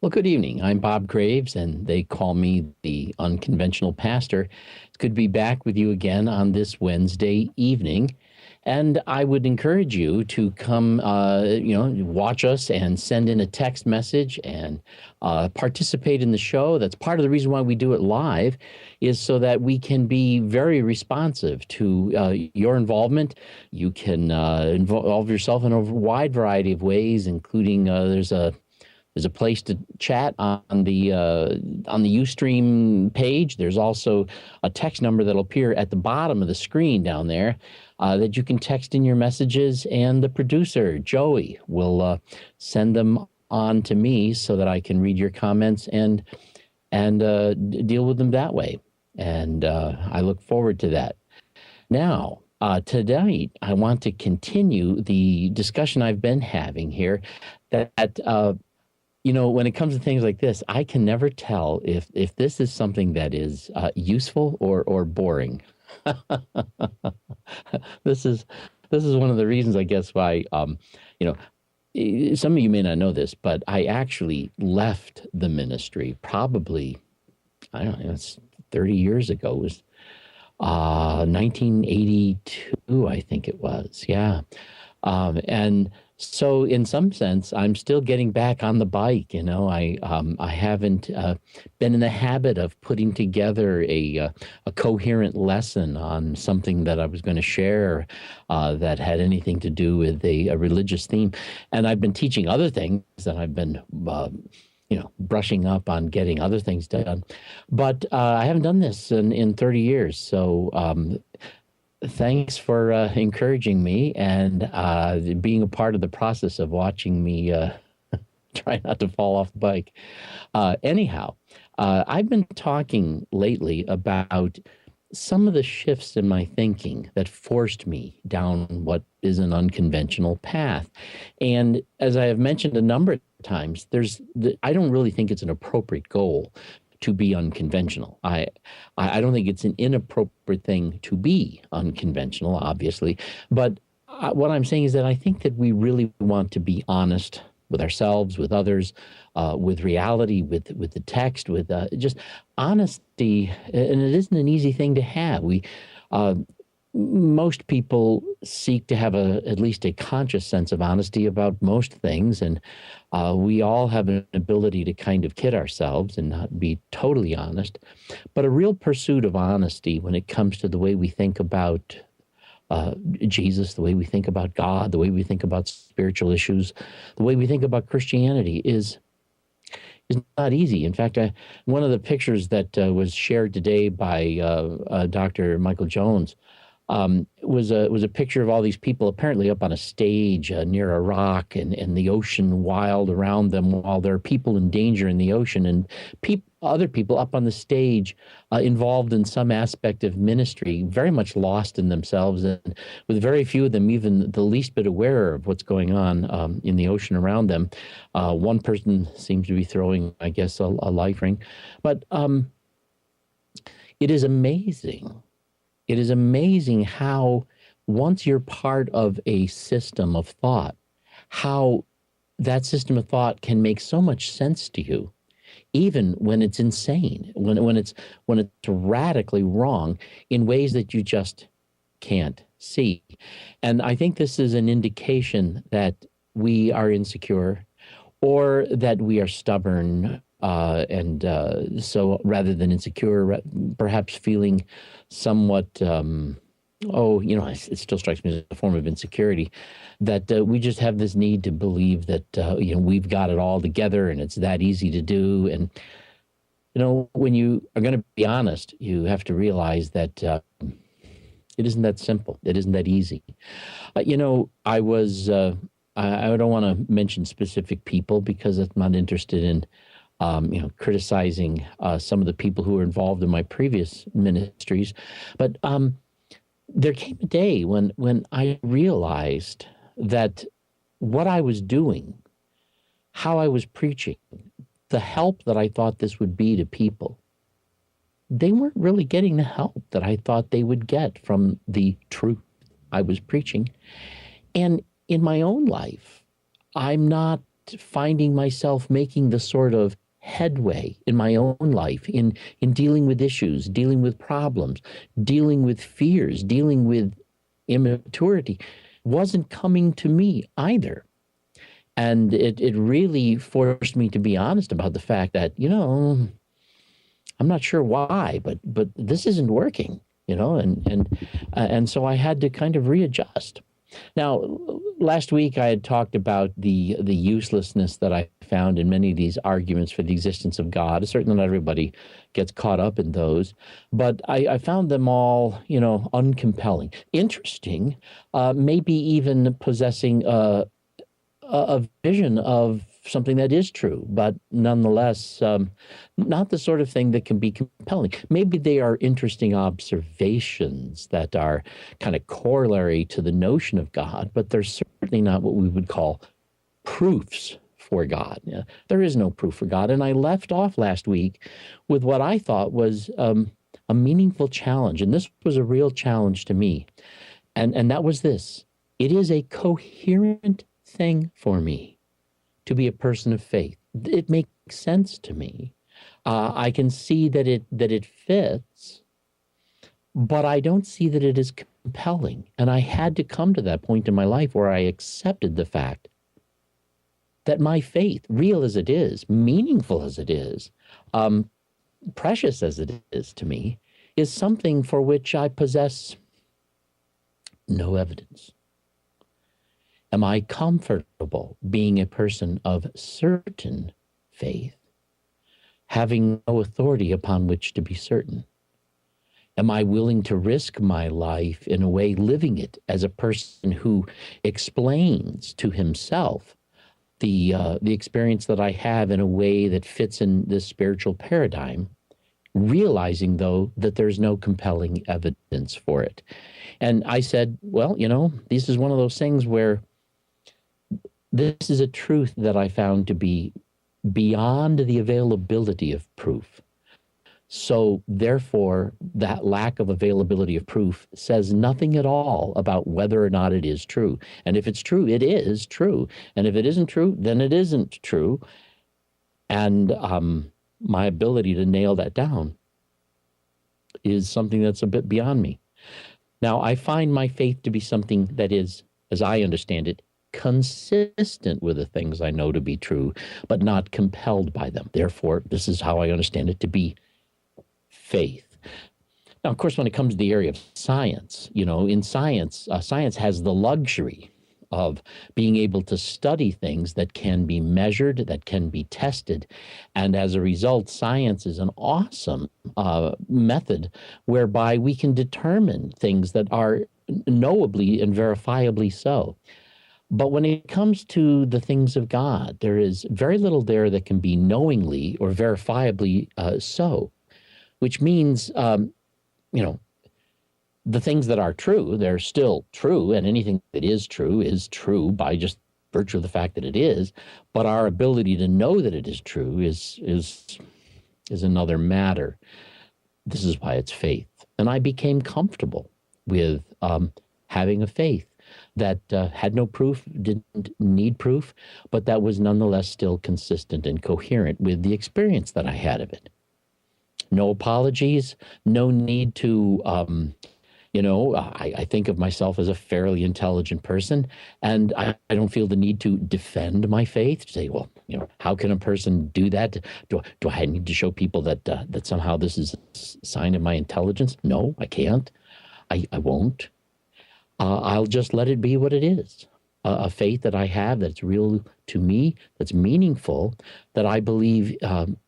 Well, good evening. I'm Bob Graves, and they call me the Unconventional Pastor. It's good to be back with you again on this Wednesday evening. And I would encourage you to come, watch us and send in a text message and participate in the show. That's part of the reason why we do it live, is so that we can be very responsive to your involvement. You can involve yourself in a wide variety of ways, including there's a place to chat on the UStream page. There's also a text number that'll appear at the bottom of the screen down there that you can text in your messages, and the producer Joey will send them on to me so that I can read your comments and deal with them that way. And I look forward to that. Now, tonight, I want to continue the discussion I've been having here that when it comes to things like this, I can never tell if this is something that is useful or boring. This is this is one of the reasons, I guess, why you know some of you may not know this, but I actually left the ministry probably, I don't know, it's 30 years ago. It was 1982, I think it was. Yeah. And so, in some sense, I'm still getting back on the bike. I haven't been in the habit of putting together a coherent lesson on something that I was going to share that had anything to do with a religious theme. And I've been teaching other things, and I've been brushing up on getting other things done. But I haven't done this in 30 years. So thanks for encouraging me and being a part of the process of watching me try not to fall off the bike. Anyhow, I've been talking lately about some of the shifts in my thinking that forced me down what is an unconventional path. And as I have mentioned a number of times, I don't really think it's an appropriate goal to be unconventional. I don't think it's an inappropriate thing to be unconventional, obviously. But what I'm saying is that I think that we really want to be honest with ourselves, with others, with reality, with the text, with just honesty. And it isn't an easy thing to have. Most people seek to have at least a conscious sense of honesty about most things, and we all have an ability to kind of kid ourselves and not be totally honest. But a real pursuit of honesty when it comes to the way we think about Jesus, the way we think about God, the way we think about spiritual issues, the way we think about Christianity is not easy. In fact, one of the pictures that was shared today by Dr. Michael Jones was a picture of all these people apparently up on a stage near a rock, and the ocean wild around them, while there are people in danger in the ocean, and other people up on the stage involved in some aspect of ministry, very much lost in themselves, and with very few of them even the least bit aware of what's going on in the ocean around them. One person seems to be throwing, I guess, a life ring. But it is amazing. It is amazing how, once you're part of a system of thought, how that system of thought can make so much sense to you, even when it's insane, when it's radically wrong in ways that you just can't see. And I think this is an indication that we are insecure, or that we are stubborn, and so rather than insecure, perhaps feeling somewhat, it still strikes me as a form of insecurity, that we just have this need to believe that, we've got it all together and it's that easy to do. And, when you are going to be honest, you have to realize that it isn't that simple. It isn't that easy. I don't want to mention specific people because I'm not interested in criticizing some of the people who were involved in my previous ministries. But there came a day when I realized that what I was doing, how I was preaching, the help that I thought this would be to people, they weren't really getting the help that I thought they would get from the truth I was preaching. And in my own life, I'm not finding myself making the sort of headway in my own life in dealing with issues, dealing with problems, dealing with fears, dealing with immaturity wasn't coming to me either. And it really forced me to be honest about the fact that, I'm not sure why, but this isn't working, and so I had to kind of readjust. Now, last week I had talked about the uselessness that I found in many of these arguments for the existence of God. Certainly not everybody gets caught up in those, but I found them all, uncompelling, interesting, maybe even possessing a vision of something that is true, but nonetheless, not the sort of thing that can be compelling. Maybe they are interesting observations that are kind of corollary to the notion of God, but they're certainly not what we would call proofs for God. Yeah, there is no proof for God. And I left off last week with what I thought was a meaningful challenge. And this was a real challenge to me. And that was this. It is a coherent thing for me to be a person of faith. It makes sense to me. I can see that it fits, but I don't see that it is compelling. And I had to come to that point in my life where I accepted the fact that my faith, real as it is, meaningful as it is, precious as it is to me, is something for which I possess no evidence. Am I comfortable being a person of certain faith, having no authority upon which to be certain? Am I willing to risk my life in a way, living it as a person who explains to himself the experience that I have in a way that fits in this spiritual paradigm, realizing, though, that there's no compelling evidence for it? And I said, well, this is one of those things where this is a truth that I found to be beyond the availability of proof. So therefore, that lack of availability of proof says nothing at all about whether or not it is true. And if it's true, it is true. And if it isn't true, then it isn't true. And my ability to nail that down is something that's a bit beyond me. Now, I find my faith to be something that is, as I understand it, consistent with the things I know to be true, but not compelled by them. Therefore, this is how I understand it to be faith. Now, of course, when it comes to the area of science, in science, science has the luxury of being able to study things that can be measured, that can be tested. And as a result, science is an awesome method whereby we can determine things that are knowably and verifiably so. But when it comes to the things of God, there is very little there that can be knowingly or verifiably so, which means, the things that are true, they're still true, and anything that is true by just virtue of the fact that it is. But our ability to know that it is true is another matter. This is why it's faith. And I became comfortable with having a faith that had no proof, didn't need proof, but that was nonetheless still consistent and coherent with the experience that I had of it. No apologies, no need to, I think of myself as a fairly intelligent person, and I don't feel the need to defend my faith, to say, well, how can a person do that? Do I need to show people that somehow this is a sign of my intelligence? No, I can't. I won't. I'll just let it be what it is. A faith that I have that's real to me, that's meaningful, that I believe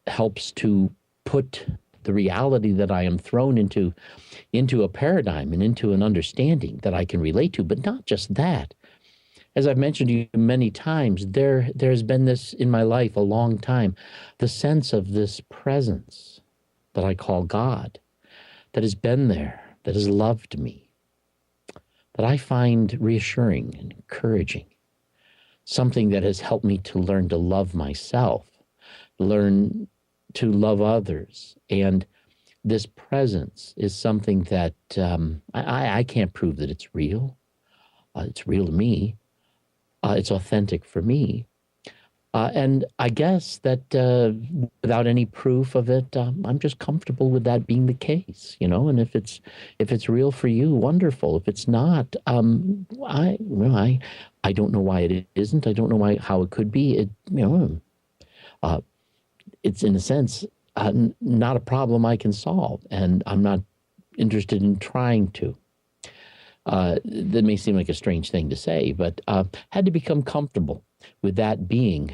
helps to put the reality that I am thrown into a paradigm and into an understanding that I can relate to. But not just that. As I've mentioned to you many times, there's been this in my life a long time, the sense of this presence that I call God, that has been there, that has loved me, that I find reassuring and encouraging, something that has helped me to learn to love myself, learn to love others. And this presence is something that I can't prove that it's real. It's real to me. It's authentic for me. And I guess that without any proof of it, I'm just comfortable with that being the case, And if it's real for you, wonderful. If it's not, I don't know why it isn't. I don't know how it could be. Uh, it's in a sense not a problem I can solve, and I'm not interested in trying to. That may seem like a strange thing to say, but had to become comfortable with that being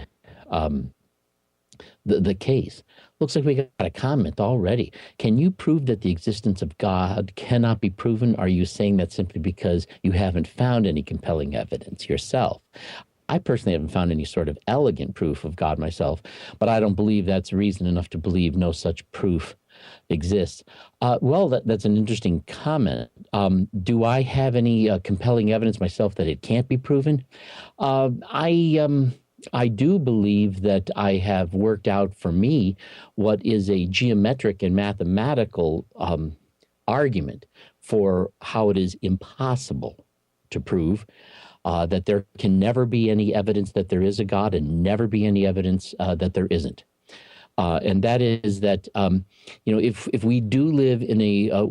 um, the case. Looks like we got a comment already. Can you prove that the existence of God cannot be proven? Are you saying that simply because you haven't found any compelling evidence yourself? I personally haven't found any sort of elegant proof of God myself, but I don't believe that's reason enough to believe no such proof exists. Well, that's an interesting comment. Do I have any compelling evidence myself that it can't be proven? I do believe that I have worked out for me what is a geometric and mathematical argument for how it is impossible to prove that there can never be any evidence that there is a God and never be any evidence that there isn't. And that is that, if we do live in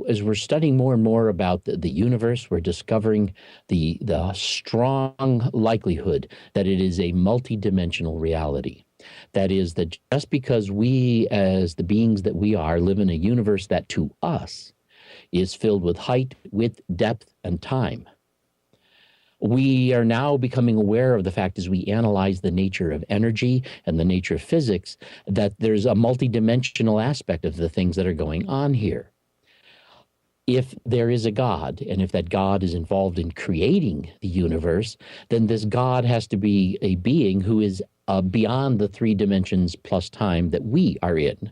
as we're studying more and more about the universe, we're discovering the strong likelihood that it is a multidimensional reality. That is, that just because we, as the beings that we are, live in a universe that to us is filled with height, width, depth, and time, we are now becoming aware of the fact as we analyze the nature of energy and the nature of physics, that there's a multidimensional aspect of the things that are going on here. If there is a God, and if that God is involved in creating the universe, then this God has to be a being who is beyond the 3 dimensions plus time that we are in.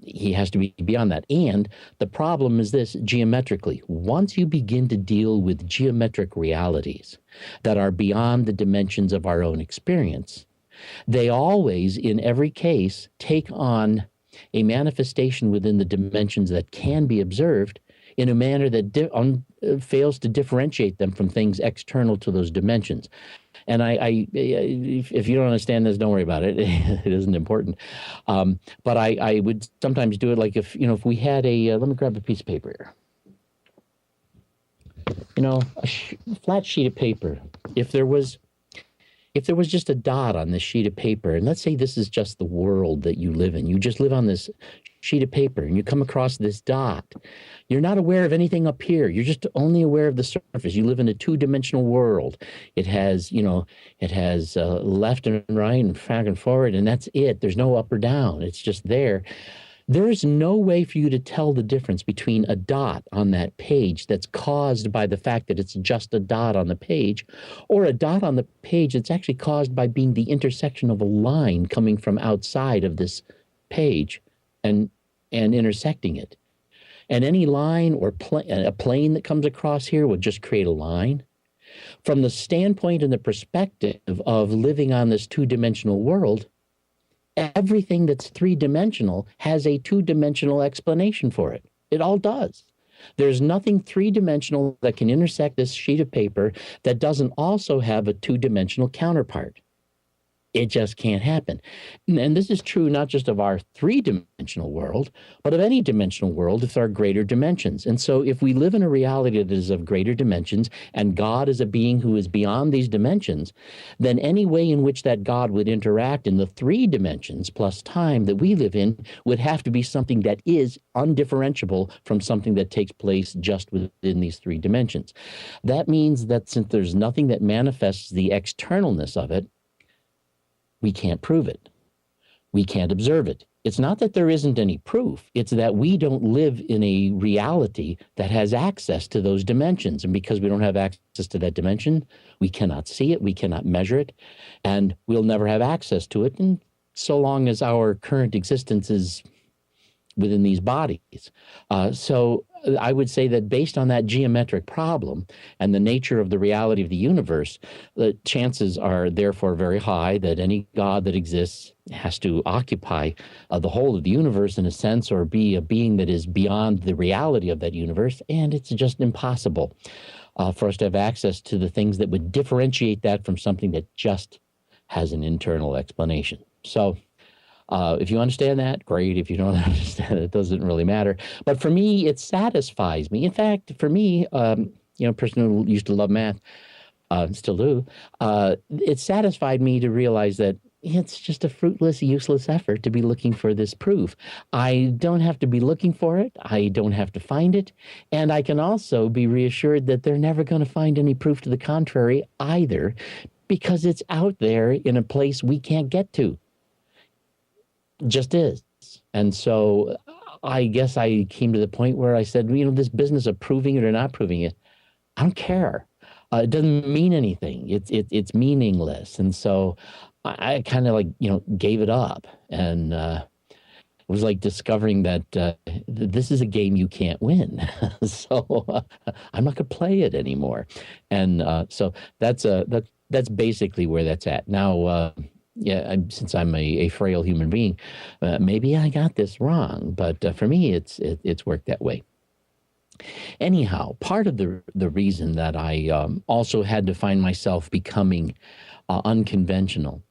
He has to be beyond that. And the problem is this: geometrically, once you begin to deal with geometric realities that are beyond the dimensions of our own experience, they always, in every case, take on a manifestation within the dimensions that can be observed in a manner that fails to differentiate them from things external to those dimensions. And if you don't understand this, don't worry about it. It isn't important. But I would sometimes do it like if we had let me grab a piece of paper here. A flat sheet of paper. If there was just a dot on this sheet of paper, and let's say this is just the world that you live in, you just live on this sheet of paper and you come across this dot, you're not aware of anything up here. You're just only aware of the surface. You live in a 2-dimensional world. It has left and right and back and forward, and that's it. There's no up or down. It's just there. There is no way for you to tell the difference between a dot on that page that's caused by the fact that it's just a dot on the page, or a dot on the page that's actually caused by being the intersection of a line coming from outside of this page and intersecting it. And any line or a plane that comes across here would just create a line. From the standpoint and the perspective of living on this 2-dimensional world, everything that's 3-dimensional has a 2-dimensional explanation for it. It all does. There's nothing 3-dimensional that can intersect this sheet of paper that doesn't also have a 2-dimensional counterpart. It just can't happen. And this is true not just of our 3-dimensional world, but of any dimensional world if there are greater dimensions. And so if we live in a reality that is of greater dimensions, and God is a being who is beyond these dimensions, then any way in which that God would interact in the 3 dimensions plus time that we live in would have to be something that is undifferentiable from something that takes place just within these 3 dimensions. That means that since there's nothing that manifests the externalness of it, we can't prove it. We can't observe it. It's not that there isn't any proof. It's that we don't live in a reality that has access to those dimensions. And because we don't have access to that dimension, we cannot see it, we cannot measure it, and we'll never have access to it. And so long as our current existence is within these bodies. So I would say that based on that geometric problem and the nature of the reality of the universe, the chances are therefore very high that any God that exists has to occupy the whole of the universe in a sense, or be a being that is beyond the reality of that universe. And it's just impossible for us to have access to the things that would differentiate that from something that just has an internal explanation. So if you understand that, great. If you don't understand it, it doesn't really matter. But for me, it satisfies me. In fact, for me, a person who used to love math, still do, it satisfied me to realize that it's just a fruitless, useless effort to be looking for this proof. I don't have to be looking for it. I don't have to find it. And I can also be reassured that they're never going to find any proof to the contrary either, because it's out there in a place we can't get to. Just is. And so I guess I came to the point where I said, this business of proving it or not proving it, I don't care. It doesn't mean anything. It's meaningless. And so I kind of gave it up. And it was like discovering that this is a game you can't win. So I'm not going to play it anymore. And so that's basically where that's at. Now, since I'm a frail human being, maybe I got this wrong. But for me, it's worked that way. Anyhow, part of the reason that I also had to find myself becoming unconventional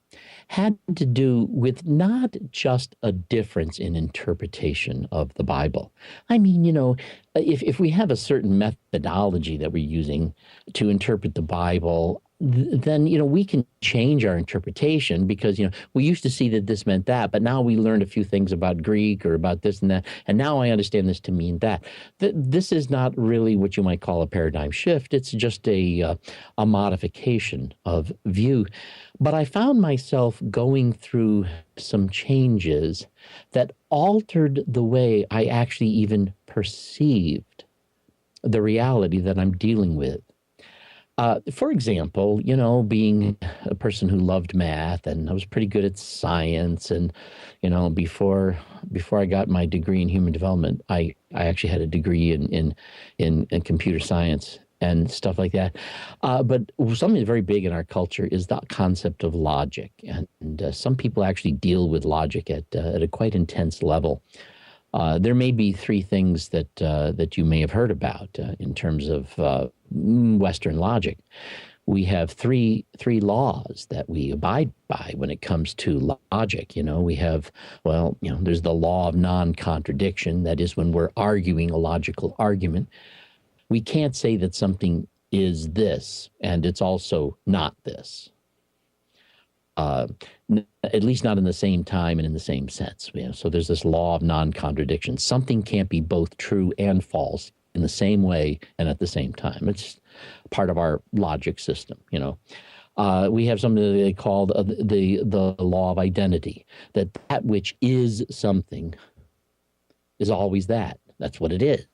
had to do with not just a difference in interpretation of the Bible. I mean, if we have a certain methodology that we're using to interpret the Bible, then, we can change our interpretation because, we used to see that this meant that, but now we learned a few things about Greek or about this and that, and now I understand this to mean that. This is not really what you might call a paradigm shift. It's just a modification of view. But I found myself going through some changes that altered the way I actually even perceived the reality that I'm dealing with. For example, being a person who loved math, and I was pretty good at science, and before I got my degree in human development, I actually had a degree in computer science and stuff like that. But something very big in our culture is the concept of logic, and some people actually deal with logic at a quite intense level. There may be three things that you may have heard about in terms of Western logic. We have three laws that we abide by when it comes to logic. We have, there's the law of non-contradiction. That is, when we're arguing a logical argument, we can't say that something is this and it's also not this. At least not in the same time and in the same sense. So there's this law of non-contradiction. Something can't be both true and false in the same way and at the same time. It's part of our logic system. We have something that they call the law of identity, that which is something is always that. That's what it is.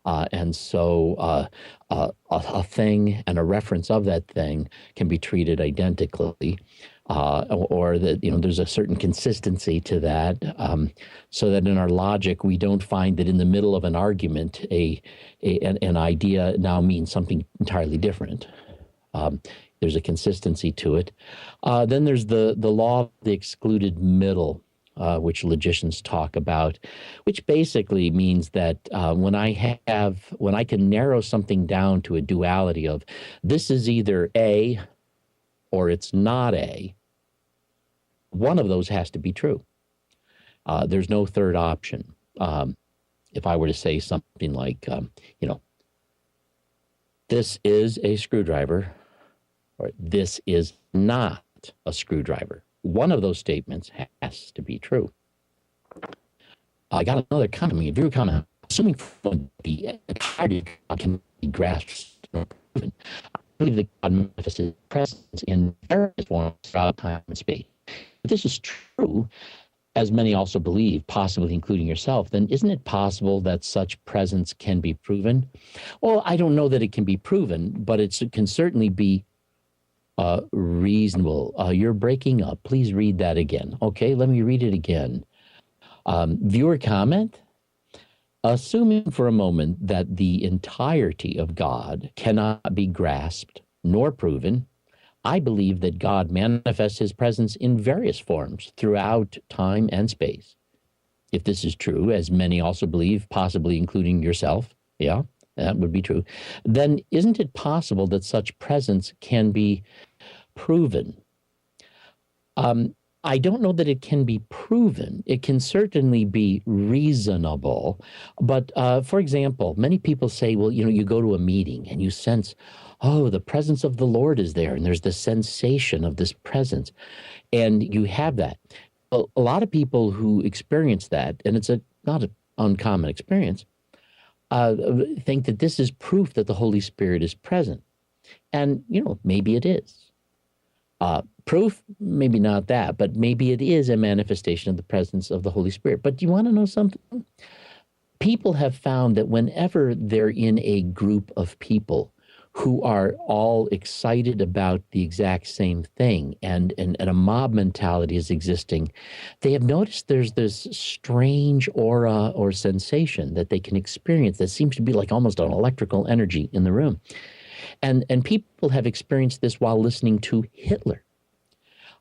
And so a thing and a reference of that thing can be treated identically. Or that there's a certain consistency to that, so that in our logic we don't find that in the middle of an argument an idea now means something entirely different. There's a consistency to it. Then there's the law of the excluded middle, which logicians talk about, which basically means that when I can narrow something down to a duality of this is either A or it's not A, one of those has to be true. There's no third option. If I were to say something like, this is a screwdriver, or this is not a screwdriver, one of those statements has to be true. I got another comment, a viewer comment, assuming the entirety of God can be grasped or proven. I believe that God manifests his presence in various forms throughout time and space. If this is true, as many also believe, possibly including yourself, then isn't it possible that such presence can be proven? Well, I don't know that it can be proven, but it can certainly be reasonable. You're breaking up. Please read that again. Okay, let me read it again. Viewer comment. Assuming for a moment that the entirety of God cannot be grasped nor proven, I believe that God manifests his presence in various forms throughout time and space. If this is true, as many also believe, possibly including yourself, yeah, that would be true, then isn't it possible that such presence can be proven? Um, I don't know that it can be proven. It can certainly be reasonable. But for example, many people say, well, you go to a meeting and you sense, oh, the presence of the Lord is there. And there's the sensation of this presence. And you have that. A lot of people who experience that, and it's not an uncommon experience, uh, think that this is proof that the Holy Spirit is present. And, maybe it is. Proof, maybe not that, but maybe it is a manifestation of the presence of the Holy Spirit. But do you want to know something? People have found that whenever they're in a group of people who are all excited about the exact same thing and a mob mentality is existing, they have noticed there's this strange aura or sensation that they can experience that seems to be like almost an electrical energy in the room. And people have experienced this while listening to Hitler.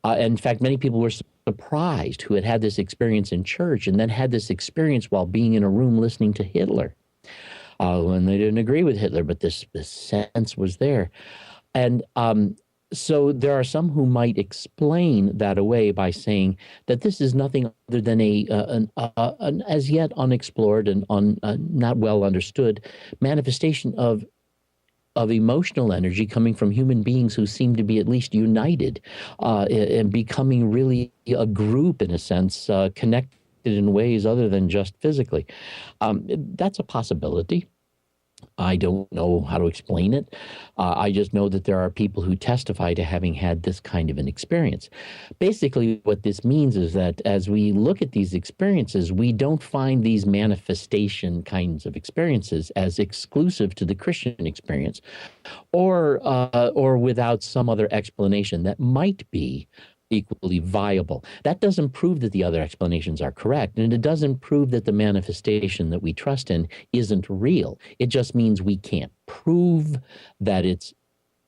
In fact, many people were surprised who had had this experience in church and then had this experience while being in a room listening to Hitler. When they didn't agree with Hitler, but this sense was there. And so there are some who might explain that away by saying that this is nothing other than an as yet unexplored and not well understood manifestation of emotional energy coming from human beings who seem to be at least united and becoming really a group in a sense, connected in ways other than just physically. That's a possibility. I don't know how to explain it. I just know that there are people who testify to having had this kind of an experience. Basically, what this means is that as we look at these experiences, we don't find these manifestation kinds of experiences as exclusive to the Christian experience, or without some other explanation that might be equally viable. That doesn't prove that the other explanations are correct, and it doesn't prove that the manifestation that we trust in isn't real. It just means we can't prove that it's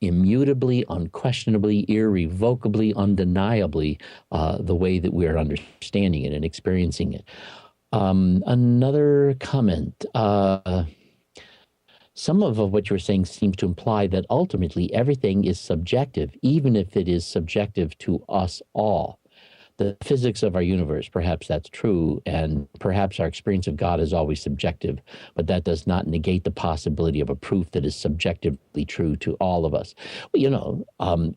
immutably, unquestionably, irrevocably, undeniably the way that we're understanding it and experiencing it. Another comment. Some of what you're saying seems to imply that ultimately everything is subjective, even if it is subjective to us all. The physics of our universe, perhaps that's true, and perhaps our experience of God is always subjective, but that does not negate the possibility of a proof that is subjectively true to all of us. Well,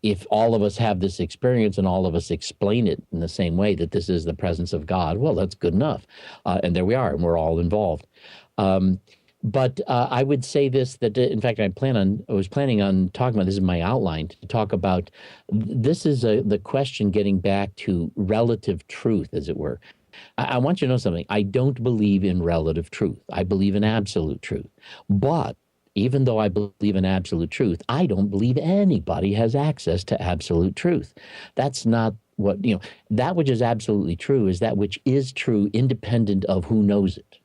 if all of us have this experience and all of us explain it in the same way that this is the presence of God, well, that's good enough. And there we are, and we're all involved. But I would say this, that in fact, I was planning on talking about, this is my outline, to talk about, this is the question getting back to relative truth, as it were. I want you to know something. I don't believe in relative truth. I believe in absolute truth. But even though I believe in absolute truth, I don't believe anybody has access to absolute truth. That's not what, that which is absolutely true is that which is true independent of who knows it.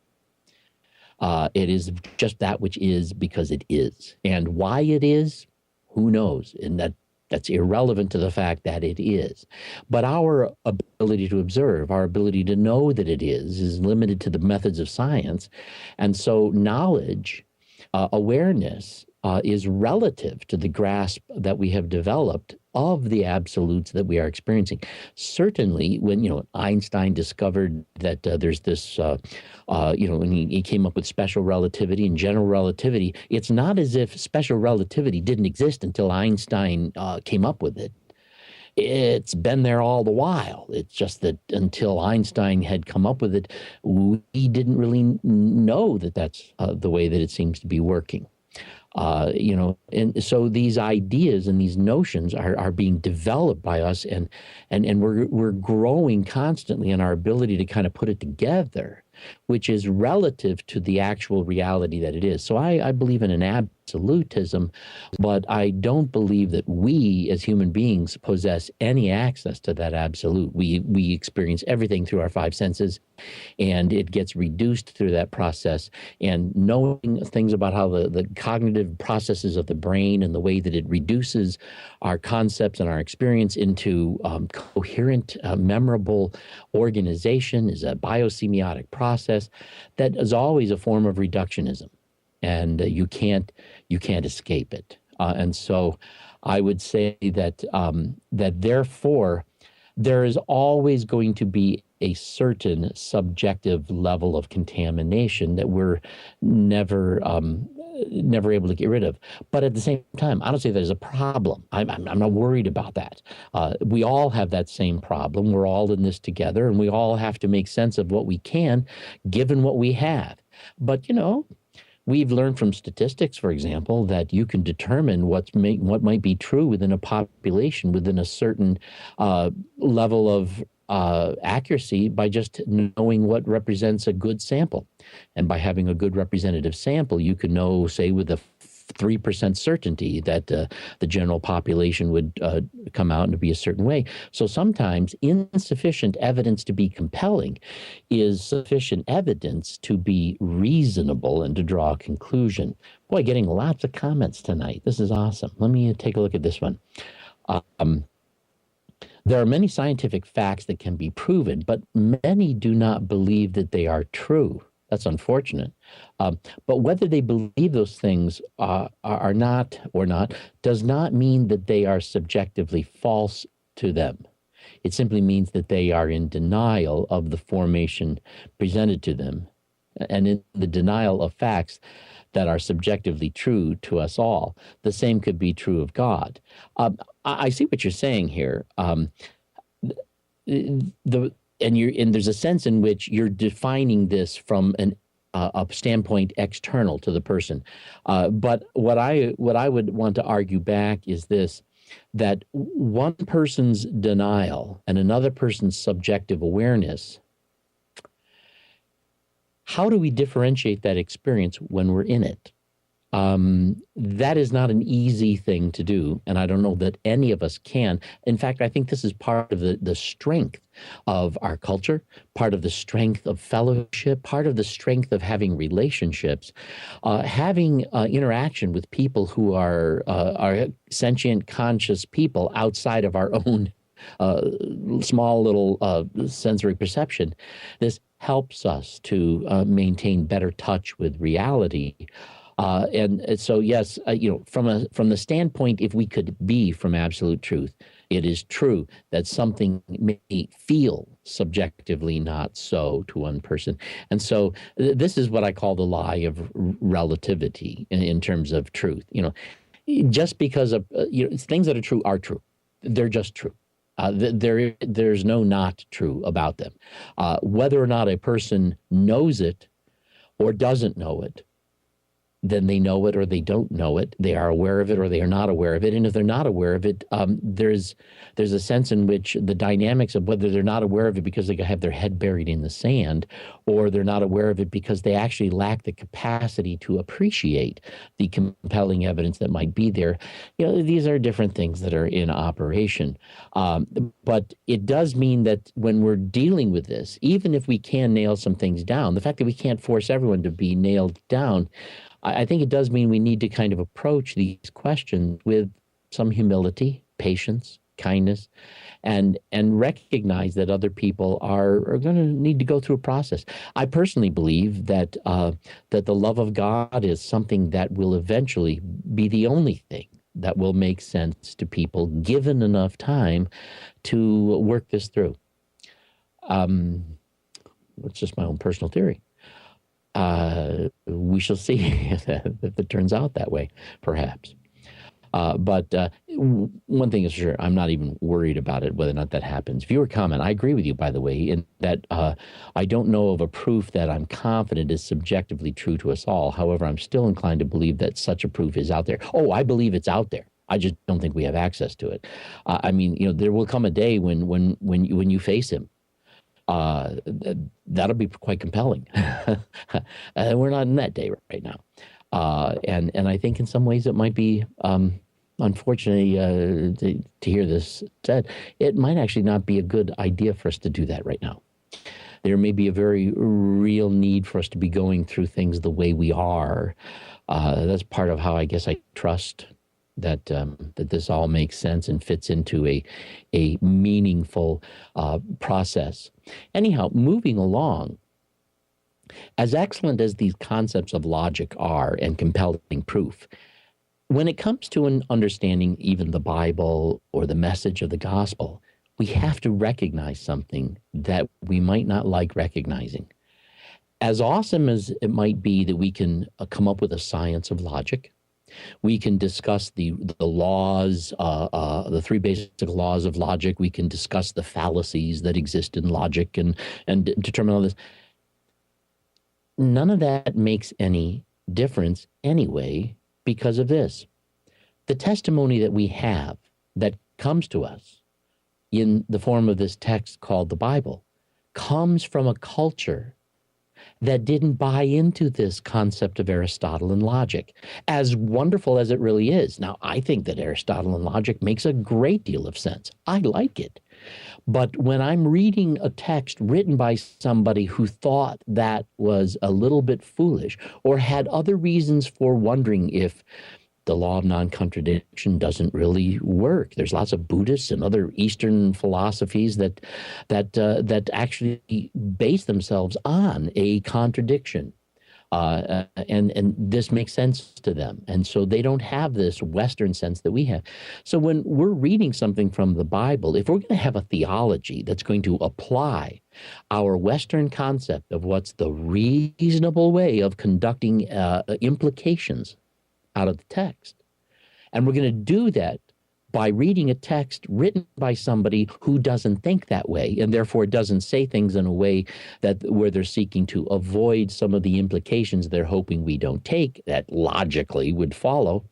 It is just that which is because it is. And why it is, who knows? And that's irrelevant to the fact that it is. But our ability to observe, our ability to know that it is limited to the methods of science. And so knowledge, awareness, is relative to the grasp that we have developed of the absolutes that we are experiencing. Certainly, when Einstein discovered that there's this, when he came up with special relativity and general relativity, it's not as if special relativity didn't exist until Einstein came up with it. It's been there all the while. It's just that until Einstein had come up with it, we didn't really know that that's the way that it seems to be working. And so these ideas and these notions are being developed by us, and we're growing constantly in our ability to kind of put it together, which is relative to the actual reality that it is. So I believe in an absolutism, but I don't believe that we as human beings possess any access to that absolute. We experience everything through our five senses, and it gets reduced through that process. And knowing things about how the cognitive processes of the brain and the way that it reduces our concepts and our experience into coherent, memorable organization is a biosemiotic process that is always a form of reductionism, and you can't escape it. And so I would say that that therefore there is always going to be a certain subjective level of contamination that we're never never able to get rid of. But at the same time, I don't say there's a problem. I'm not worried about that. We all have that same problem. We're all in this together, and we all have to make sense of what we can, given what we have. But we've learned from statistics, for example, that you can determine what might be true within a population within a certain level of accuracy by just knowing what represents a good sample. And by having a good representative sample, you can know, say, with a 3% certainty that the general population would come out and be a certain way. So sometimes insufficient evidence to be compelling is sufficient evidence to be reasonable and to draw a conclusion. Boy, getting lots of comments tonight. This is awesome. Let me take a look at this one. There are many scientific facts that can be proven, but many do not believe that they are true. That's unfortunate. But whether they believe those things are not or not does not mean that they are subjectively false to them. It simply means that they are in denial of the formation presented to them and in the denial of facts that are subjectively true to us all. The same could be true of God. I see what you're saying here. And there's a sense in which you're defining this from a standpoint external to the person. But what I would want to argue back is this: that one person's denial and another person's subjective awareness, how do we differentiate that experience when we're in it? That is not an easy thing to do, and I don't know that any of us can. In fact, I think this is part of the strength of our culture, part of the strength of fellowship, part of the strength of having relationships, having interaction with people who are sentient, conscious people outside of our own small little sensory perception. This helps us to maintain better touch with reality. And so, yes, from the standpoint, if we could be from absolute truth, it is true that something may feel subjectively not so to one person. And so this is what I call the lie of relativity in terms of truth. Just because of things that are true. They're just true. There's no not true about them. Whether or not a person knows it or doesn't know it, then they know it or they don't know it. They are aware of it or they are not aware of it. And if they're not aware of it, there's a sense in which the dynamics of whether they're not aware of it because they have their head buried in the sand, or they're not aware of it because they actually lack the capacity to appreciate the compelling evidence that might be there. These are different things that are in operation. But it does mean that when we're dealing with this, even if we can nail some things down, the fact that we can't force everyone to be nailed down, I think it does mean we need to kind of approach these questions with some humility, patience, kindness, and recognize that other people are going to need to go through a process. I personally believe that that the love of God is something that will eventually be the only thing that will make sense to people, given enough time to work this through. It's just my own personal theory. We shall see if it turns out that way, perhaps. But one thing is sure, I'm not even worried about it, whether or not that happens. Viewer comment, I agree with you, by the way, in that I don't know of a proof that I'm confident is subjectively true to us all. However, I'm still inclined to believe that such a proof is out there. Oh, I believe it's out there. I just don't think we have access to it. There will come a day when you face him. That'll be quite compelling. We're not in that day right now. And I think in some ways it might be, unfortunately, to hear this said, it might actually not be a good idea for us to do that right now. There may be a very real need for us to be going through things the way we are. That's part of how I guess I trust that this all makes sense and fits into a meaningful process. Anyhow, moving along, as excellent as these concepts of logic are and compelling proof, when it comes to an understanding even the Bible or the message of the gospel, we have to recognize something that we might not like recognizing. As awesome as it might be that we can come up with a science of logic, we can discuss the laws, the three basic laws of logic. We can discuss the fallacies that exist in logic and determine all this. None of that makes any difference anyway because of this. The testimony that we have that comes to us in the form of this text called the Bible comes from a culture that didn't buy into this concept of Aristotle and logic, as wonderful as it really is. Now, I think that Aristotle and logic makes a great deal of sense. I like it. But when I'm reading a text written by somebody who thought that was a little bit foolish or had other reasons for wondering if the law of non-contradiction doesn't really work. There's lots of Buddhists and other Eastern philosophies that actually base themselves on a contradiction, and this makes sense to them, and so they don't have this Western sense that we have. So when we're reading something from the Bible, if we're going to have a theology that's going to apply our Western concept of what's the reasonable way of conducting implications out of the text. And we're going to do that by reading a text written by somebody who doesn't think that way and therefore doesn't say things in a way that where they're seeking to avoid some of the implications they're hoping we don't take that logically would follow.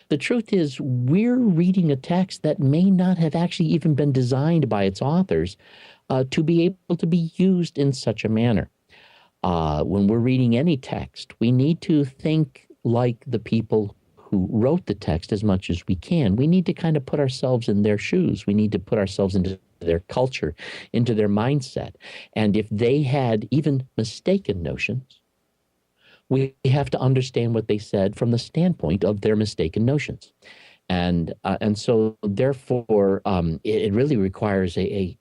The truth is, we're reading a text that may not have actually even been designed by its authors to be able to be used in such a manner. When we're reading any text, we need to think like the people who wrote the text as much as we can. We need to kind of put ourselves in their shoes. We need to put ourselves into their culture, into their mindset. And if they had even mistaken notions, we have to understand what they said from the standpoint of their mistaken notions. And so therefore, it really requires a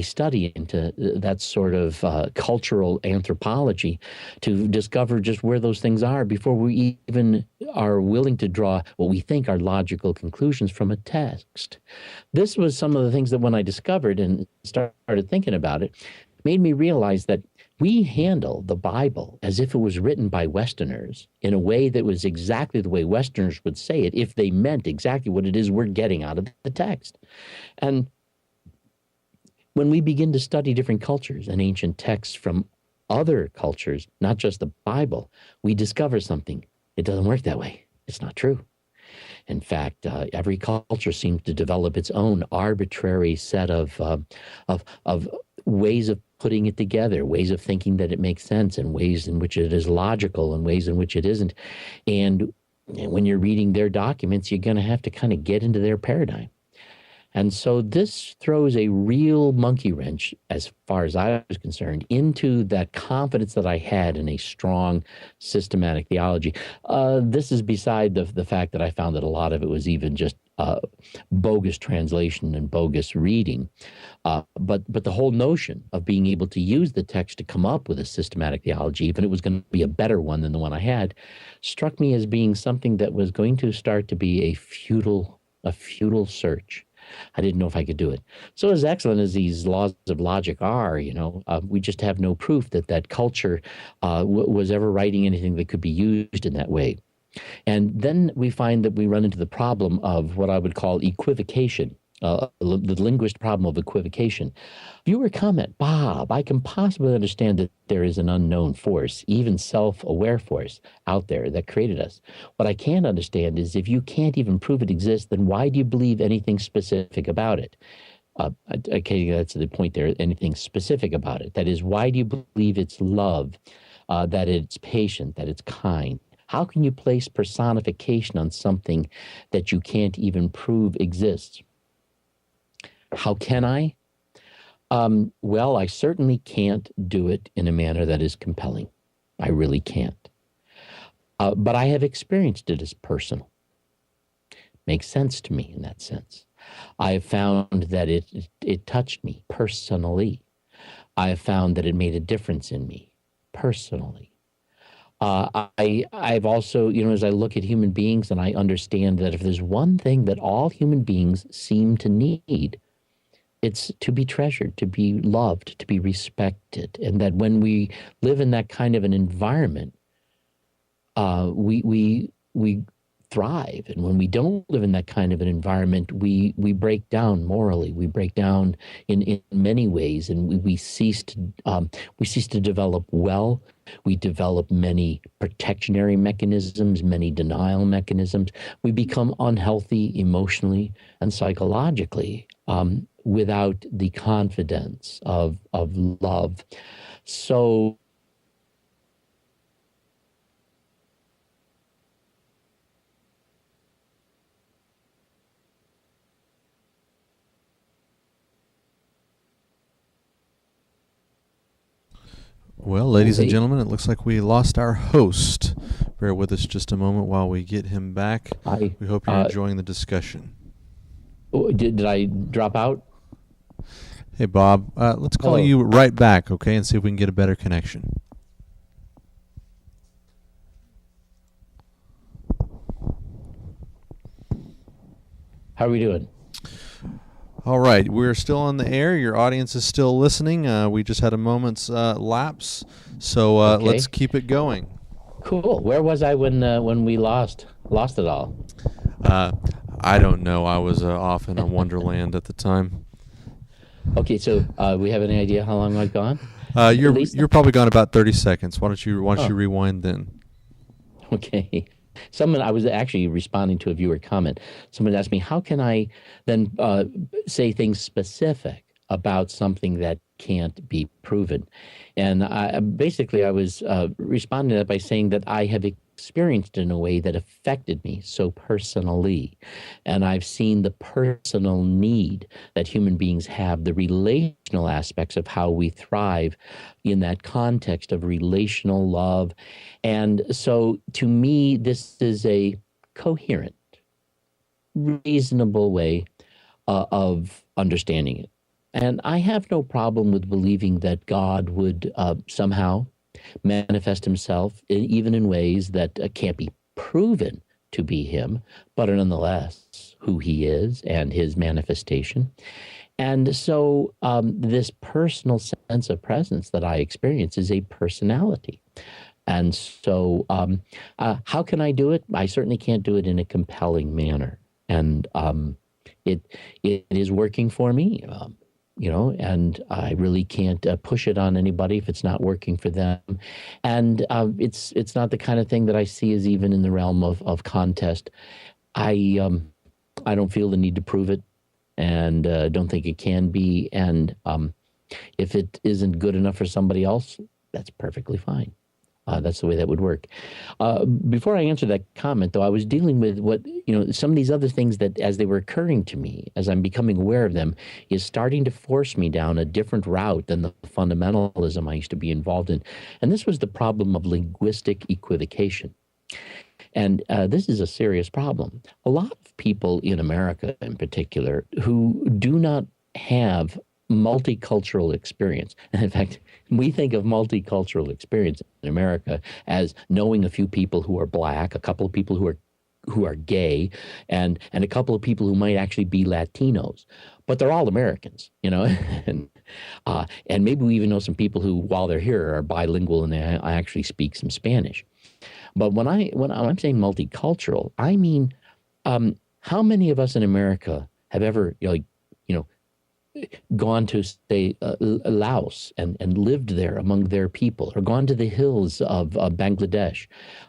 study into that sort of cultural anthropology to discover just where those things are before we even are willing to draw what we think are logical conclusions from a text. This was some of the things that when I discovered and started thinking about it, made me realize that we handle the Bible as if it was written by Westerners in a way that was exactly the way Westerners would say it if they meant exactly what it is we're getting out of the text. And when we begin to study different cultures and ancient texts from other cultures, not just the Bible, we discover something. It doesn't work that way. It's not true. In fact, every culture seems to develop its own arbitrary set of ways of putting it together, ways of thinking that it makes sense, and ways in which it is logical and ways in which it isn't. And when you're reading their documents, you're going to have to kind of get into their paradigm. And so this throws a real monkey wrench, as far as I was concerned, into that confidence that I had in a strong systematic theology. This is beside the fact that I found that a lot of it was even just bogus translation and bogus reading. But the whole notion of being able to use the text to come up with a systematic theology, even if it was going to be a better one than the one I had, struck me as being something that was going to start to be a futile search. I didn't know if I could do it. So as excellent as these laws of logic are, we just have no proof that culture was ever writing anything that could be used in that way. And then we find that we run into the problem of what I would call equivocation, the linguist problem of equivocation. Viewer comment, Bob, I can possibly understand that there is an unknown force, even self-aware force out there that created us. What I can't understand is if you can't even prove it exists, then why do you believe anything specific about it? Okay, that's the point there, anything specific about it. That is, why do you believe it's love, that it's patient, that it's kind? How can you place personification on something that you can't even prove exists? How can I? Well, I certainly can't do it in a manner that is compelling. I really can't. But I have experienced it as personal. Makes sense to me in that sense. I have found that it touched me personally. I have found that it made a difference in me personally. I've also, as I look at human beings and I understand that if there's one thing that all human beings seem to need, it's to be treasured, to be loved, to be respected. And that when we live in that kind of an environment, we thrive. And when we don't live in that kind of an environment, we break down morally. We break down in many ways, and we cease to develop well. We develop many protectionary mechanisms, many denial mechanisms. We become unhealthy emotionally and psychologically, without the confidence of love. So Well, ladies and gentlemen, it looks like we lost our host. Bear with us just a moment while we get him back. We hope you're enjoying the discussion. Did I drop out? Hey, Bob, let's call you right back, okay, and see if we can get a better connection. How are we doing? All right, we're still on the air. Your audience is still listening. We just had a moment's lapse, so let's keep it going. Cool. Where was I when we lost it all? I don't know. I was off in a wonderland at the time. Okay, so we have any idea how long I've gone? You're probably gone about 30 seconds. Why don't you rewind then? Okay. I was actually responding to a viewer comment. Someone asked me, how can I then say things specific about something that can't be proven? And I was responding to that by saying that I have experienced it in a way that affected me so personally. And I've seen the personal need that human beings have, the relational aspects of how we thrive in that context of relational love. And so to me, this is a coherent, reasonable way of understanding it. And I have no problem with believing that God would somehow manifest himself even in ways that can't be proven to be him, but are nonetheless who he is and his manifestation. And so this personal sense of presence that I experience is a personality. And so how can I do it? I certainly can't do it in a compelling manner. And it is working for me. And I really can't push it on anybody if it's not working for them. And it's not the kind of thing that I see as even in the realm of contest. I don't feel the need to prove it, and don't think it can be. And if it isn't good enough for somebody else, that's perfectly fine. That's the way that would work. Before I answer that comment, though, I was dealing with some of these other things that, as they were occurring to me, as I'm becoming aware of them, is starting to force me down a different route than the fundamentalism I used to be involved in. And this was the problem of linguistic equivocation. And this is a serious problem. A lot of people in America, in particular, who do not have multicultural experience. And in fact, we think of multicultural experience in America as knowing a few people who are black, a couple of people who are gay, and a couple of people who might actually be Latinos, but they're all Americans, and maybe we even know some people who, while they're here, are bilingual and they actually speak some Spanish. But when I'm saying multicultural, I mean, how many of us in America have ever gone to, say, Laos and lived there among their people, or gone to the hills of Bangladesh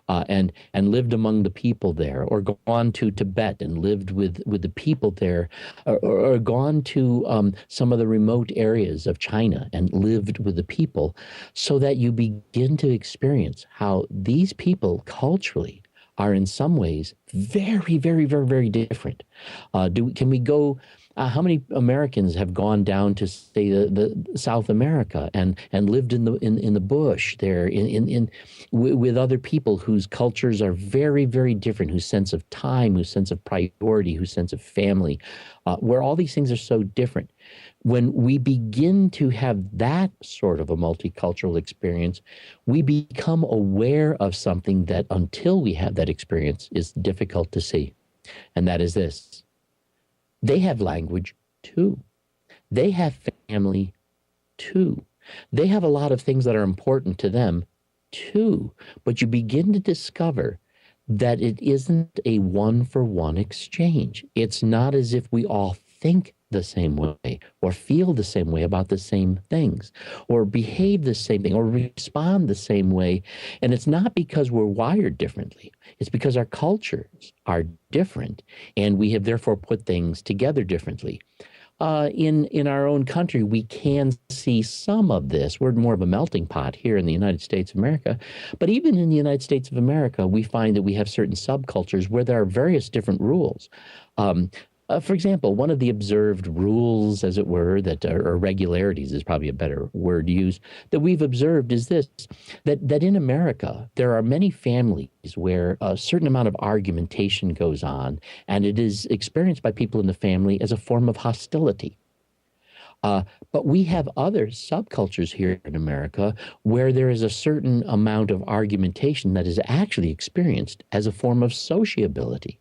and lived among the people there, or gone to Tibet and lived with the people there, or gone to some of the remote areas of China and lived with the people, so that you begin to experience how these people culturally are in some ways very, very, very, very different. Can we go? How many Americans have gone down to, say, the South America and lived in the bush there with other people whose cultures are very, very different, whose sense of time, whose sense of priority, whose sense of family, where all these things are so different. When we begin to have that sort of a multicultural experience, we become aware of something that, until we have that experience, is difficult to see. And that is this: they have language too. They have family too. They have a lot of things that are important to them too. But you begin to discover that it isn't a one for one exchange. It's not as if we all think the same way or feel the same way about the same things or behave the same thing or respond the same way. And it's not because we're wired differently. It's because our cultures are different and we have therefore put things together differently. In our own country, we can see some of this. We're more of a melting pot here in the United States of America. But even in the United States of America, we find that we have certain subcultures where there are various different rules. For example, one of the observed rules, as it were, that or regularities is probably a better word to use, that we've observed is this, that in America, there are many families where a certain amount of argumentation goes on, and it is experienced by people in the family as a form of hostility. But we have other subcultures here in America where there is a certain amount of argumentation that is actually experienced as a form of sociability.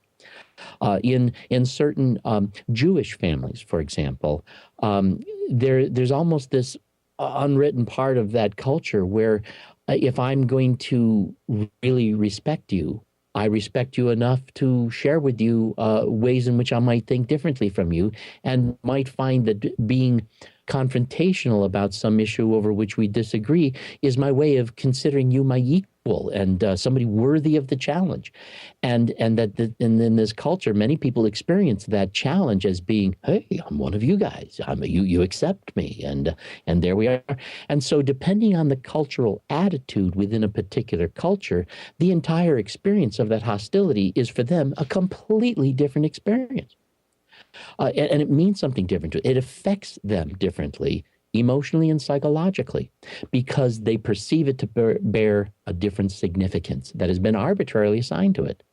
In certain Jewish families, for example, there's almost this unwritten part of that culture where if I'm going to really respect you, I respect you enough to share with you ways in which I might think differently from you and might find that being confrontational about some issue over which we disagree is my way of considering you my equal and somebody worthy of the challenge. And in this culture, many people experience that challenge as being, hey, I'm one of you guys. You accept me, and there we are. And so, depending on the cultural attitude within a particular culture, the entire experience of that hostility is for them a completely different experience. And it means something different. It affects them differently, emotionally and psychologically, because they perceive it to bear a different significance that has been arbitrarily assigned to it.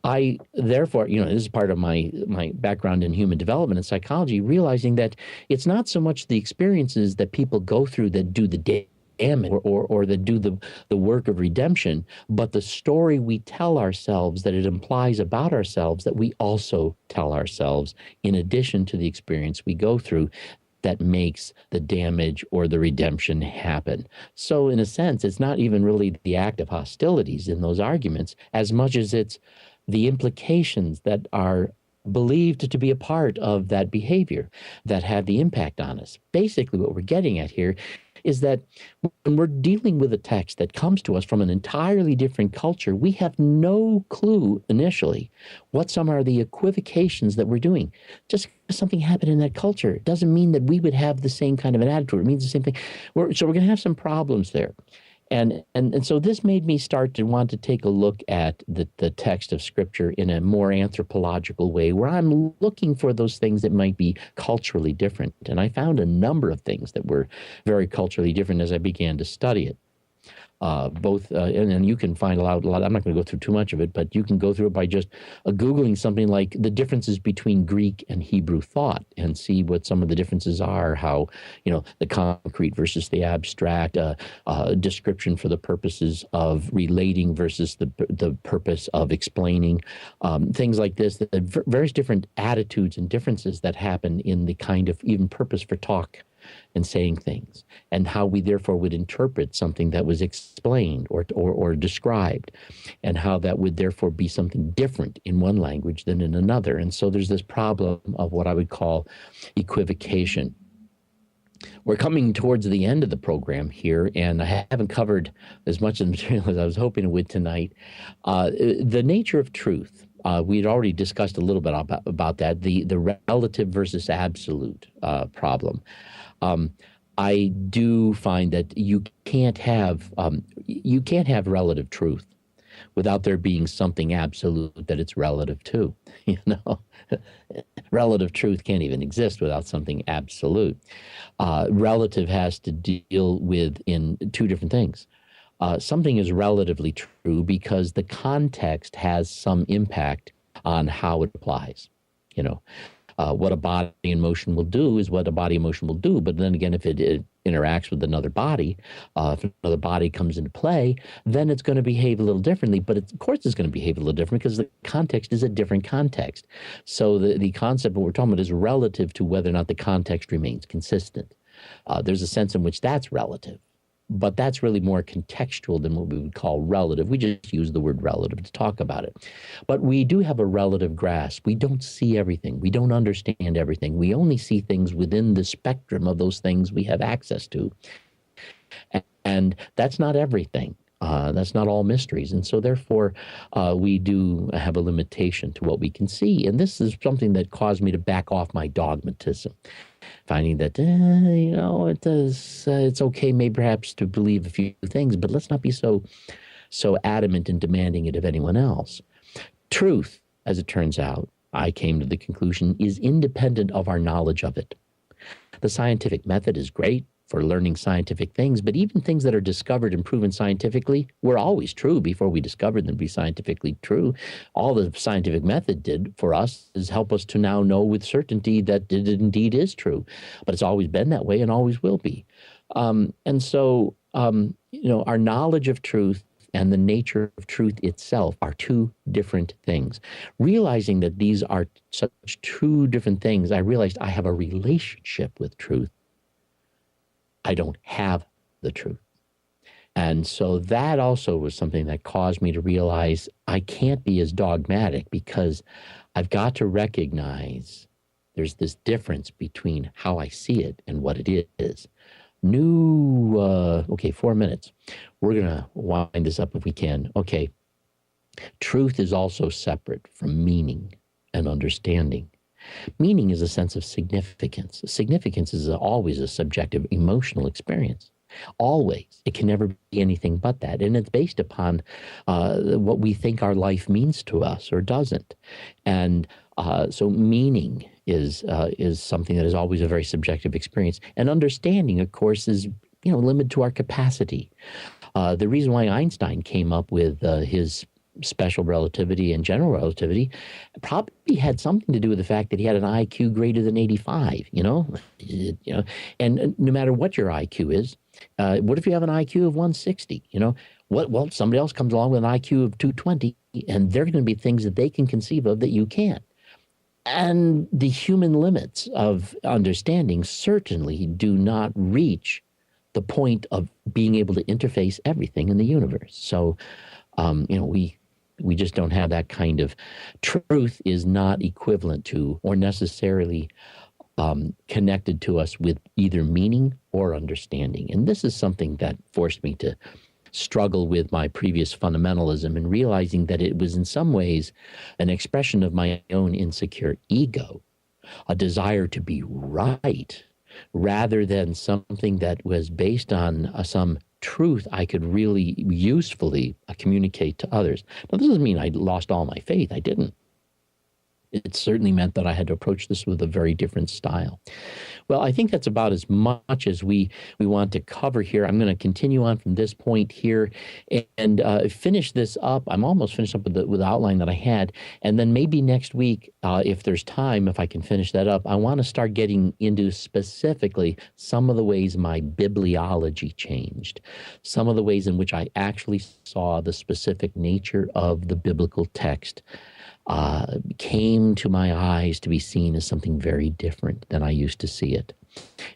I, therefore, this is part of my background in human development and psychology, realizing that it's not so much the experiences that people go through that do the damage or that do the work of redemption, but the story we tell ourselves that it implies about ourselves that we also tell ourselves in addition to the experience we go through that makes the damage or the redemption happen. So in a sense, it's not even really the act of hostilities in those arguments as much as it's the implications that are believed to be a part of that behavior that have the impact on us. Basically, what we're getting at here is that when we're dealing with a text that comes to us from an entirely different culture, we have no clue initially what some are the equivocations that we're doing. Just because something happened in that culture doesn't mean that we would have the same kind of an attitude. It means the same thing. So we're going to have some problems there. And so this made me start to want to take a look at the text of Scripture in a more anthropological way, where I'm looking for those things that might be culturally different. And I found a number of things that were very culturally different as I began to study it. And you can find a lot. I'm not going to go through too much of it, but you can go through it by just Googling something like the differences between Greek and Hebrew thought and see what some of the differences are, how, the concrete versus the abstract, description for the purposes of relating versus the purpose of explaining, things like this, the various different attitudes and differences that happen in the kind of even purpose for talk and saying things, and how we therefore would interpret something that was explained or described, and how that would therefore be something different in one language than in another. And so there's this problem of what I would call equivocation. We're coming towards the end of the program here, and I haven't covered as much of the material as I was hoping it would tonight. The nature of truth. We'd already discussed a little bit about that, the relative versus absolute problem. I do find that you can't have relative truth without there being something absolute that it's relative to. Relative truth can't even exist without something absolute. Relative has to deal with in two different things. Something is relatively true because the context has some impact on how it applies. What a body in motion will do is what a body in motion will do. But then again, if it interacts with another body, if another body comes into play, then it's going to behave a little differently. But of course, it's going to behave a little different because the context is a different context. So the concept of what we're talking about is relative to whether or not the context remains consistent. There's a sense in which that's relative. But that's really more contextual than what we would call relative. We just use the word relative to talk about it. But we do have a relative grasp. We don't see everything. We don't understand everything. We only see things within the spectrum of those things we have access to. And that's not everything. That's not all mysteries. And so therefore, we do have a limitation to what we can see. And this is something that caused me to back off my dogmatism, finding that, it's okay maybe perhaps to believe a few things, but let's not be so adamant in demanding it of anyone else. Truth, as it turns out, I came to the conclusion, is independent of our knowledge of it. The scientific method is great for learning scientific things, but even things that are discovered and proven scientifically were always true before we discovered them to be scientifically true. All the scientific method did for us is help us to now know with certainty that it indeed is true. But it's always been that way and always will be. And so, our knowledge of truth and the nature of truth itself are two different things. Realizing that these are such two different things, I realized I have a relationship with truth. I don't have the truth. And so that also was something that caused me to realize I can't be as dogmatic, because I've got to recognize there's this difference between how I see it and what it is. 4 minutes. We're going to wind this up if we can. Okay. Truth is also separate from meaning and understanding. Meaning is a sense of significance. Significance is always a subjective emotional experience. Always. It can never be anything but that. And it's based upon what we think our life means to us or doesn't. And so meaning is something that is always a very subjective experience. And understanding, of course, is limited to our capacity. The reason why Einstein came up with his special relativity and general relativity probably had something to do with the fact that he had an IQ greater than 85, and no matter what your IQ is, what if you have an IQ of 160, well, somebody else comes along with an IQ of 220, and there are going to be things that they can conceive of that you can't. And the human limits of understanding certainly do not reach the point of being able to interface everything in the universe. So, we just don't have that kind of truth is not equivalent to or necessarily connected to us with either meaning or understanding. And this is something that forced me to struggle with my previous fundamentalism and realizing that it was in some ways an expression of my own insecure ego, a desire to be right, rather than something that was based on some truth I could really usefully communicate to others. Now, this doesn't mean I lost all my faith. I didn't. It certainly meant that I had to approach this with a very different style. Well, I think that's about as much as we want to cover here. I'm going to continue on from this point here and finish this up. I'm almost finished up with the outline that I had. And then maybe next week, if there's time, if I can finish that up, I want to start getting into specifically some of the ways my bibliology changed, some of the ways in which I actually saw the specific nature of the biblical text came to my eyes to be seen as something very different than I used to see it.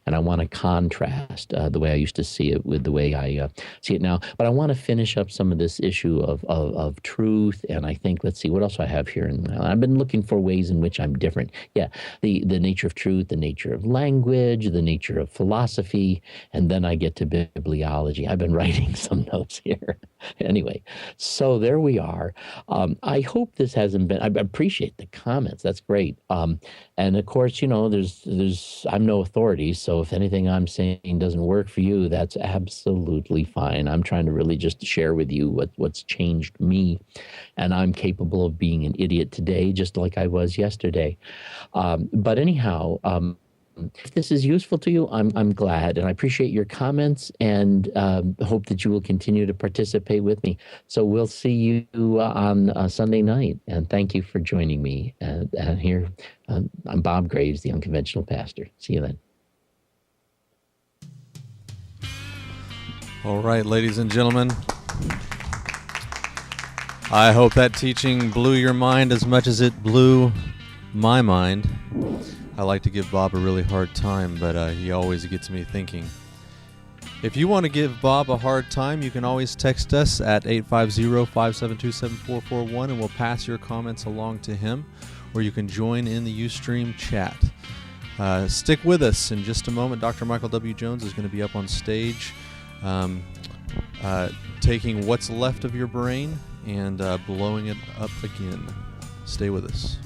And I want to contrast the way I used to see it with the way I see it now. But I want to finish up some of this issue of truth. And I think, let's see, what else I have here? And I've been looking for ways in which I'm different. Yeah, the nature of truth, the nature of language, the nature of philosophy, and then I get to bibliology. I've been writing some notes here. Anyway, so there we are. I hope this hasn't been, I appreciate the comments. That's great. And of course, there's I'm no authority. So if anything I'm saying doesn't work for you, that's absolutely fine. I'm trying to really just share with you what's changed me. And I'm capable of being an idiot today, just like I was yesterday. But anyhow, If this is useful to you, I'm glad, and I appreciate your comments, and hope that you will continue to participate with me. So we'll see you on Sunday night, and thank you for joining me here. I'm Bob Greaves, the Unconventional Pastor. See you then. All right, ladies and gentlemen. I hope that teaching blew your mind as much as it blew my mind. I like to give Bob a really hard time, but he always gets me thinking. If you want to give Bob a hard time, you can always text us at 850-572-7441, and we'll pass your comments along to him, or you can join in the Ustream chat. Stick with us. In just a moment, Dr. Michael W. Jones is going to be up on stage taking what's left of your brain and blowing it up again. Stay with us.